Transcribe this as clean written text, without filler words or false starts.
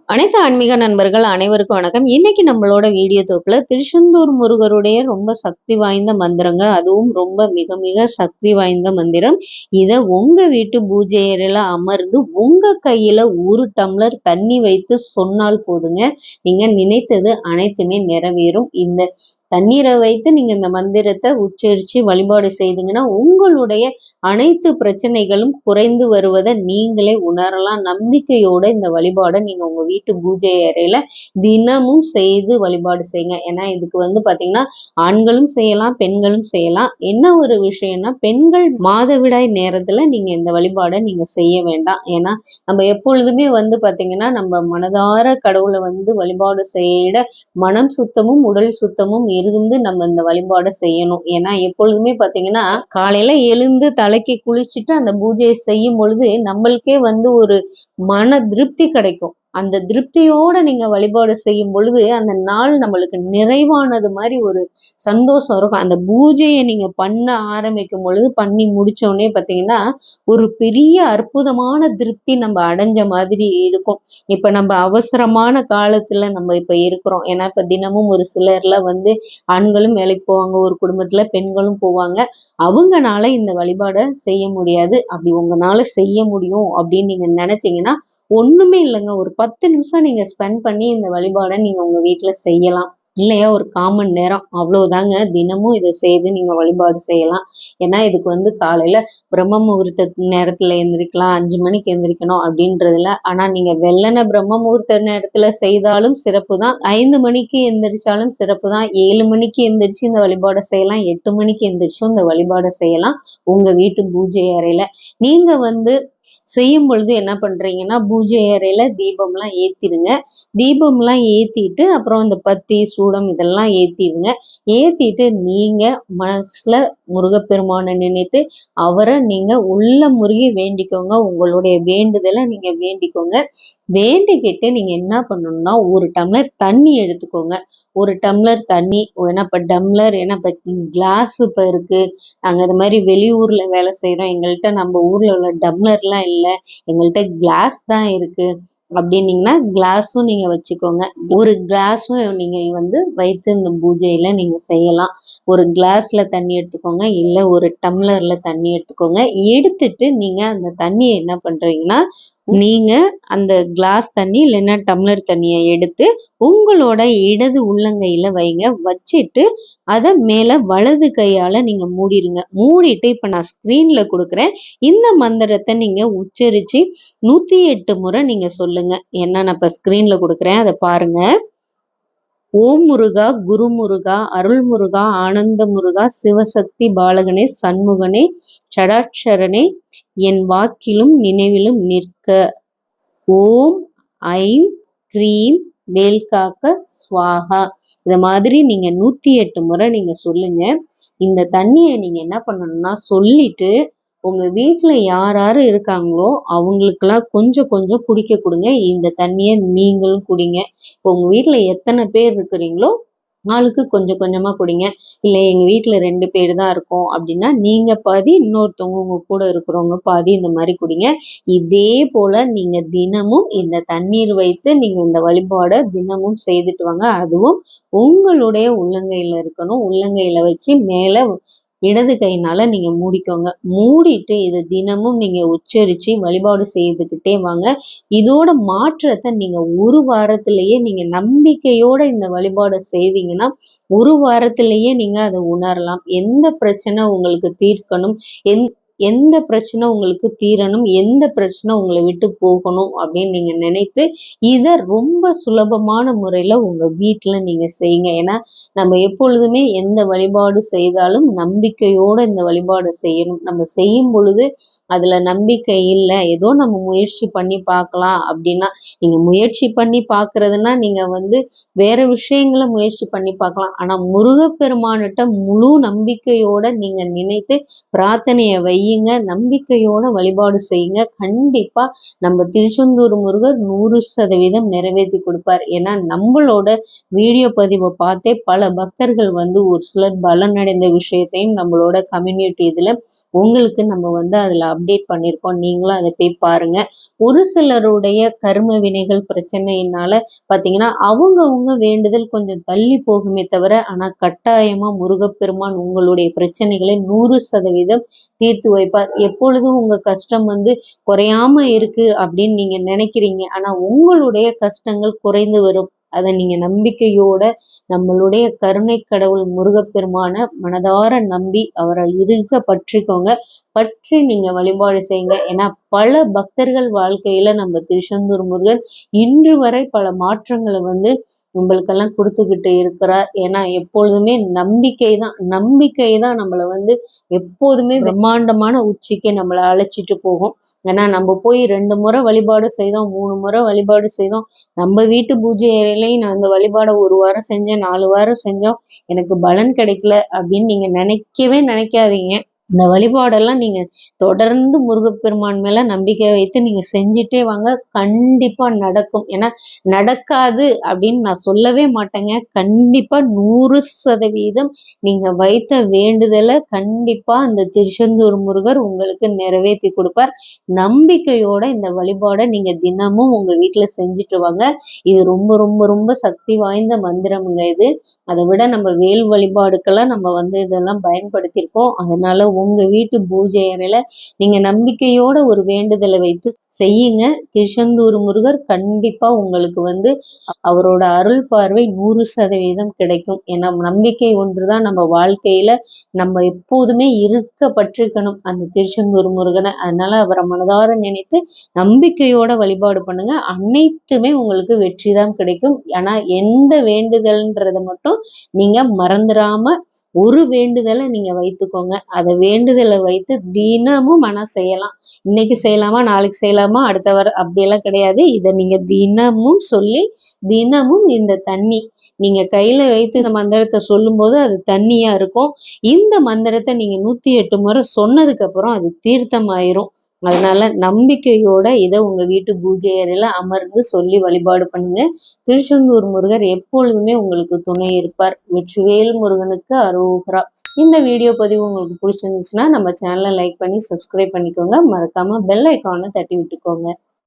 அனைத்து ஆன்மீக நண்பர்கள் அனைவருக்கும் வணக்கம். இன்னைக்கு நம்மளோட வீடியோ தொகுப்புல திருச்செந்தூர் முருகருடைய ரொம்ப சக்தி வாய்ந்த மந்திரங்க, அதுவும் ரொம்ப மிக மிக சக்தி வாய்ந்த மந்திரம். இத உங்க வீட்டு பூஜை அறையில அமர்ந்து உங்க கையில 1 டம்ளர் தண்ணி வைத்து சொன்னால் போதுங்க, நீங்க நினைத்தது அனைத்துமே நிறைவேறும். இந்த தண்ணீரை வைத்து நீங்க இந்த மந்திரத்தை உச்சரிச்சு வழிபாடு செய்தீங்கன்னா உங்களுடைய அனைத்து பிரச்சனைகளும் குறைந்து வருவதை நீங்களே உணரலாம். நம்பிக்கையோட இந்த வழிபாடை நீங்க உங்க வீட்டு பூஜை அறையில தினமும் செய்து வழிபாடு செய்யுங்க. ஏன்னா இதுக்கு பாத்தீங்கன்னா ஆண்களும் செய்யலாம், பெண்களும் செய்யலாம். என்ன ஒரு விஷயம்னா, பெண்கள் மாதவிடாய் நேரத்துல நீங்க இந்த வழிபாடை நீங்க செய்ய வேண்டாம். ஏன்னா நம்ம எப்பொழுதுமே பாத்தீங்கன்னா நம்ம மனதார கடவுளை வழிபாடு செய்ய மனம் சுத்தமும் உடல் சுத்தமும் இருந்து நம்ம இந்த வழிபாடை செய்யணும். ஏன்னா எப்பொழுதுமே பாத்தீங்கன்னா காலையில எழுந்து தலைக்கு குளிச்சுட்டு அந்த பூஜையை செய்யும் பொழுது நம்மளுக்கே ஒரு மன திருப்தி கிடைக்கும். அந்த திருப்தியோட நீங்க வழிபாடு செய்யும் பொழுது அந்த நாள் நம்மளுக்கு நிறைவானது மாதிரி ஒரு சந்தோஷம் இருக்கும். அந்த பூஜையை நீங்க பண்ண ஆரம்பிக்கும் பொழுது பண்ணி முடிச்சோடனே பாத்தீங்கன்னா ஒரு பெரிய அற்புதமான திருப்தி நம்ம அடைஞ்ச மாதிரி இருக்கும். இப்ப நம்ம அவசரமான காலத்துல நம்ம இப்ப இருக்கிறோம். ஏன்னா இப்ப தினமும் ஒரு சிலர்ல ஆண்களும் வேலைக்கு போவாங்க, ஒரு குடும்பத்துல பெண்களும் போவாங்க. அவங்கனால இந்த வழிபாடை செய்ய முடியாது. அப்படி உங்களால செய்ய முடியும் அப்படின்னு நீங்க நினைச்சீங்கன்னா ஒண்ணுமே இல்லைங்க, ஒரு 10 நிமிஷம் நீங்க ஸ்பெண்ட் பண்ணி இந்த வழிபாடை நீங்க உங்க வீட்டுல செய்யலாம். இல்லையா ஒரு 1/4 மணி நேரம் அவ்வளவுதாங்க. தினமும் இதை செய்து நீங்க வழிபாடு செய்யலாம். ஏன்னா இதுக்கு காலையில பிரம்ம முகூர்த்த நேரத்துல எந்திரிக்கலாம், 5 மணிக்கு எந்திரிக்கணும் அப்படின்றதுல. ஆனா நீங்க வெள்ளன பிரம்ம முகூர்த்த நேரத்துல செய்தாலும் சிறப்பு தான், 5 மணிக்கு எந்திரிச்சாலும் சிறப்பு தான், 7 மணிக்கு எந்திரிச்சு இந்த வழிபாடை செய்யலாம், 8 மணிக்கு எந்திரிச்சும் இந்த வழிபாடை செய்யலாம். உங்க வீட்டு பூஜை அறையில நீங்க செய்யும் பொழுது என்ன பண்றீங்கன்னா, பூஜை அறையில தீபம்லாம் ஏத்திடுங்க. தீபம்லாம் ஏத்திட்டு அப்புறம் இந்த பத்தி சூடம் இதெல்லாம் ஏத்திடுங்க. ஏத்திட்டு நீங்க மனசுல முருகப்பெருமானை நினைத்து அவரை நீங்க உள்ள முருகி வேண்டிக்கோங்க. உங்களுடைய வேண்டுதலை நீங்க வேண்டிக்கோங்க. வேண்டிக்கிட்டு நீங்க என்ன பண்ணணும்னா 1 டம்ளர் தண்ணி எடுத்துக்கோங்க. 1 டம்ளர் தண்ணி, ஏன்னா இப்ப டம்ளர், ஏன்னா இப்ப கிளாஸ் இப்ப இருக்கு. நாங்க இது மாதிரி வெளியூர்ல வேலை செய்யறோம், எங்கள்கிட்ட நம்ம ஊர்ல உள்ள டம்ளர்லாம் இல்லை, எங்கள்கிட்ட கிளாஸ் தான் இருக்கு அப்படின்னீங்கன்னா கிளாஸும் நீங்க வச்சுக்கோங்க. ஒரு கிளாஸும் நீங்க வைத்து இந்த பூஜையில நீங்க செய்யலாம். ஒரு கிளாஸ்ல தண்ணி எடுத்துக்கோங்க, இல்ல ஒரு டம்ளர்ல தண்ணி எடுத்துக்கோங்க. எடுத்துட்டு நீங்க அந்த தண்ணியை என்ன பண்றீங்கன்னா, நீங்க அந்த கிளாஸ் தண்ணி இல்லைன்னா டம்ளர் தண்ணியை எடுத்து உங்களோட இடது உள்ளங்கையில வைங்க. வச்சுட்டு அதை மேல வலது கையால நீங்க மூடிடுங்க. மூடிட்டு இப்ப நான் ஸ்கிரீன்ல கொடுக்குறேன், இந்த மந்திரத்தை நீங்க உச்சரிச்சு 108 முறை நீங்க சொல்லுங்க. என்ன நான் இப்ப ஸ்கிரீன்ல கொடுக்குறேன், அதை பாருங்க. ஓம் முருகா, குரு முருகா, அருள் முருகா, ஆனந்த முருகா, சிவசக்தி பாலகனே, சண்முகனே, சடாட்சரனே, என் வாக்கிலும் நினைவிலும் நிற்க. ஓம் ஐம் கிரீம் வேல்காக்க ஸ்வாகா. இத மாதிரி நீங்க 108 முறை நீங்க சொல்லுங்க. இந்த தண்ணியை நீங்க என்ன பண்ணணும்னா சொல்லிட்டு உங்க வீட்டுல யார் யாரு இருக்காங்களோ அவங்களுக்கெல்லாம் கொஞ்சம் கொஞ்சம் குடிக்க கொடுங்க. இந்த தண்ணியை நீங்களும் குடிங்க. இப்போ உங்க வீட்டுல எத்தனை பேர் இருக்கிறீங்களோ ஆளுக்கு கொஞ்சம் கொஞ்சமா குடிங்க. இல்லை எங்க வீட்டுல 2 பேர் தான் இருக்கோம் அப்படின்னா நீங்க பாதி, இன்னொருத்தவங்க உங்க கூட இருக்கிறவங்க பாதி, இந்த மாதிரி குடிங்க. இதே போல நீங்க தினமும் இந்த தண்ணீர் வைத்து நீங்க இந்த வழிபாடை தினமும் செய்துட்டு வாங்க. அதுவும் உங்களுடைய உள்ளங்கையில இருக்கணும். உள்ளங்கையில வச்சு மேல இடது கையினால நீங்க மூடிக்கோங்க. மூடிட்டு இதை தினமும் நீங்க உச்சரிச்சு வழிபாடு செய்துக்கிட்டே வாங்க. இதோட மாற்றத்தை நீங்க 1 வாரத்திலேயே, நீங்க நம்பிக்கையோட இந்த வழிபாடை செய்தீங்கன்னா 1 வாரத்திலேயே நீங்க அதை உணரலாம். எந்த பிரச்சனை உங்களுக்கு தீர்க்கணும், எந்த பிரச்சனை உங்களுக்கு தீரணும், எந்த பிரச்சனை உங்களை விட்டு போகணும் அப்படின்னு நீங்க நினைத்து இதை ரொம்ப சுலபமான முறையில உங்க வீட்டுல நீங்க செய்யுங்க. ஏன்னா நம்ம எப்பொழுதுமே எந்த வழிபாடு செய்தாலும் நம்பிக்கையோட இந்த வழிபாடு செய்யணும். நம்ம செய்யும் பொழுது அதுல நம்பிக்கை இல்லை, ஏதோ நம்ம முயற்சி பண்ணி பார்க்கலாம் அப்படின்னா, நீங்க முயற்சி பண்ணி பார்க்கறதுனா நீங்க வேற விஷயங்களை முயற்சி பண்ணி பார்க்கலாம். ஆனா முருகப்பெருமானிட்ட முழு நம்பிக்கையோட நீங்க நினைத்து பிரார்த்தனையை வையுங்க. செய்யுங்க. நம்பிக்கையோட வழிபாடு செய்யுங்க. கண்டிப்பா நம்ம திருச்செந்தூர் முருகர் 100% நிறைவேத்தி கொடுப்பார். ஏன்னா நம்மளோட வீடியோ பதிவை பார்த்தே பல பக்தர்கள் வந்து ஒரு சிலர் பலனடைந்த விஷயத்தையும் நம்மளோட கம்யூனிட்டி இதுல உங்களுக்கு நம்ம வந்து அதுல அப்டேட் பண்ணியிருக்கோம். நீங்களும் அதை போய் பாருங்க. ஒரு சிலருடைய கர்ம வினைகள் பிரச்சனையினால பாத்தீங்கன்னா அவங்க வேண்டுதல் கொஞ்சம் தள்ளி போகுமே தவிர, ஆனா கட்டாயமா முருகப்பெருமான் உங்களுடைய பிரச்சனைகளை 100% தீர்த்து வைப்பார். எப்பொழுதும் உங்க கஷ்டம் வந்து குறையாம இருக்கு அப்படின்னு நீங்க நினைக்கிறீங்க. ஆனா உங்களுடைய கஷ்டங்கள் குறைந்து வரும். அதை நீங்க நம்பிக்கையோட நம்மளுடைய கருணை கடவுள் முருகப்பெருமான மனதார நம்பி அவரை இருக பற்றிக்கோங்க. பற்றி நீங்க வழிபாடு செய்யுங்க. ஏன்னா பல பக்தர்கள் வாழ்க்கையில நம்ம திருச்செந்தூர் முருகன் இன்று வரை பல மாற்றங்களை வந்து நம்மளுக்கெல்லாம் கொடுத்துக்கிட்டு இருக்கிறார். ஏன்னா எப்பொழுதுமே நம்பிக்கை தான் நம்மளை வந்து எப்போதுமே பிரம்மாண்டமான உச்சிக்கு நம்மளை அழைச்சிட்டு போகும். ஏன்னா நம்ம போய் 2 முறை வழிபாடு செய்தோம், 3 முறை வழிபாடு செய்தோம். நம்ம வீட்டு பூஜை அறையிலையும் நான் அந்த வழிபாடை 1 வாரம் செஞ்சேன், 4 வாரம் செஞ்சோம், எனக்கு பலன் கிடைக்கல அப்படின்னு நீங்க நினைக்கவே நினைக்காதீங்க. இந்த வழிபாடெல்லாம் நீங்க தொடர்ந்து முருகப்பெருமான் மேல நம்பிக்கை வைத்து நீங்க செஞ்சுட்டே வாங்க. கண்டிப்பா நடக்கும். ஏன்னா நடக்காது அப்படின்னு நான் சொல்லவே மாட்டேங்க. கண்டிப்பா 100% நீங்க வைத்த வேண்டுதலை கண்டிப்பா அந்த திருச்செந்தூர் முருகர் உங்களுக்கு நிறைவேற்றி கொடுப்பார். நம்பிக்கையோட இந்த வழிபாடை நீங்க தினமும் உங்க வீட்டுல செஞ்சுட்டு வாங்க. இது ரொம்ப ரொம்ப ரொம்ப சக்தி வாய்ந்த மந்திரம்ங்க இது. அதை விட நம்ம வேல் வழிபாடுக்கெல்லாம் நம்ம வந்து இதெல்லாம் பயன்படுத்தியிருக்கோம். அதனால உங்க வீட்டு பூஜை அறையில நீங்க நம்பிக்கையோட ஒரு வேண்டுதலை வைத்து செய்யுங்க. திருச்செந்தூர் முருகர் கண்டிப்பா உங்களுக்கு வந்து அவரோட அருள் பார்வை 100% கிடைக்கும். ஏன்னா நம்பிக்கை ஒன்றுதான் நம்ம வாழ்க்கையில நம்ம எப்போதுமே இருக்க பற்றிக்கணும் அந்த திருச்செந்தூர் முருகனை. அதனால அவரை மனதார நினைத்து நம்பிக்கையோட வழிபாடு பண்ணுங்க. அனைத்துமே உங்களுக்கு வெற்றி தான் கிடைக்கும். ஆனா எந்த வேண்டுதல்ன்றதை மட்டும் நீங்க மறந்துடாம ஒரு வேண்டுதலை நீங்க வைத்துக்கோங்க. அதை வேண்டுதலை வைத்து தினமும் ஆனா செய்யலாம். இன்னைக்கு செய்யலாமா, நாளைக்கு செய்யலாமா, அடுத்த வாரம் அப்படியெல்லாம் கிடையாது. இதை நீங்க தினமும் சொல்லி தினமும் இந்த தண்ணி நீங்க கையில வைத்து இந்த மந்திரத்தை சொல்லும் போது அது தண்ணியா இருக்கும். இந்த மந்திரத்தை நீங்க 108 முறை சொன்னதுக்கு அப்புறம் அது தீர்த்தமாயிரும். அதனால நம்பிக்கையோட இதை உங்க வீட்டு பூஜை அறையில அமர்ந்து சொல்லி வழிபாடு பண்ணுங்க. திருச்செந்தூர் முருகர் எப்பொழுதுமே உங்களுக்கு துணை இருப்பார். வெற்றிவேல் முருகனுக்கு அரோகரா. இந்த வீடியோ பதிவு உங்களுக்கு பிடிச்சிருந்துச்சுன்னா நம்ம சேனலை லைக் பண்ணி சப்ஸ்கிரைப் பண்ணிக்கோங்க. மறக்காம பெல் ஐக்கானை தட்டி விட்டுக்கோங்க.